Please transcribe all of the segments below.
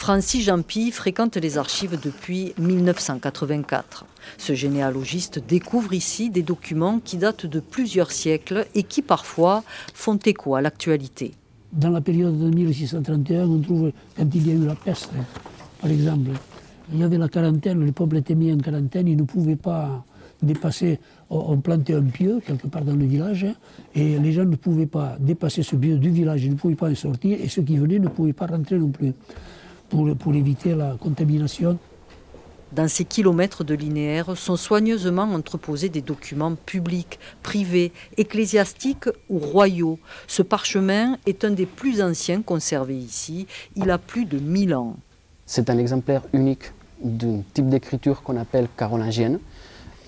Francis Jampy fréquente les archives depuis 1984. Ce généalogiste découvre ici des documents qui datent de plusieurs siècles et qui parfois font écho à l'actualité. Dans la période de 1631, on trouve, quand il y a eu la peste, par exemple, il y avait la quarantaine, les peuples étaient mis en quarantaine, ils ne pouvaient pas dépasser, on plantait un pieu quelque part dans le village, et les gens ne pouvaient pas dépasser ce pieu du village, ils ne pouvaient pas en sortir, et ceux qui venaient ne pouvaient pas rentrer non plus, pour éviter la contamination. Dans ces kilomètres de linéaires sont soigneusement entreposés des documents publics, privés, ecclésiastiques ou royaux. Ce parchemin est un des plus anciens conservés ici. Il a plus de 1000 ans. C'est un exemplaire unique d'un type d'écriture qu'on appelle carolingienne.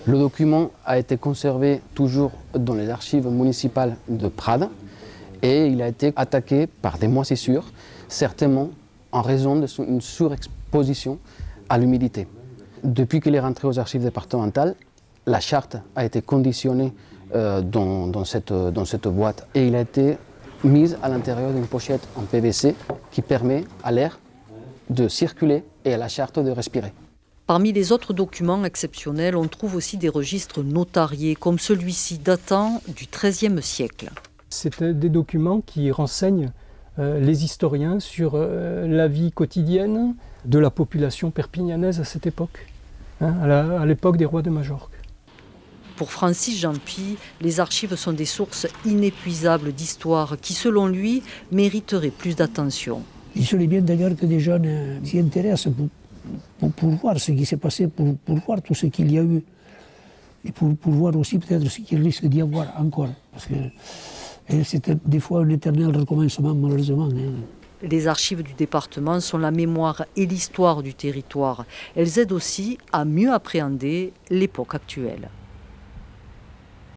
Le document a été conservé toujours dans les archives municipales de Prades et il a été attaqué par des moisissures, certainement en raison d'une surexposition à l'humidité. Depuis qu'il est rentré aux archives départementales, la charte a été conditionnée dans cette boîte et il a été mis à l'intérieur d'une pochette en PVC qui permet à l'air de circuler et à la charte de respirer. Parmi les autres documents exceptionnels, on trouve aussi des registres notariés, comme celui-ci datant du XIIIe siècle. C'est des documents qui renseignent les historiens sur la vie quotidienne de la population perpignanaise à cette époque, à l'époque des rois de Majorque. Pour Francis Jampy, les archives sont des sources inépuisables d'histoire qui, selon lui, mériteraient plus d'attention. Il serait bien d'ailleurs que des jeunes s'y intéressent pour voir ce qui s'est passé, pour voir tout ce qu'il y a eu. Et pour voir aussi peut-être ce qu'il risque d'y avoir encore. Parce que c'est des fois un éternel recommencement, malheureusement. Les archives du département sont la mémoire et l'histoire du territoire. Elles aident aussi à mieux appréhender l'époque actuelle.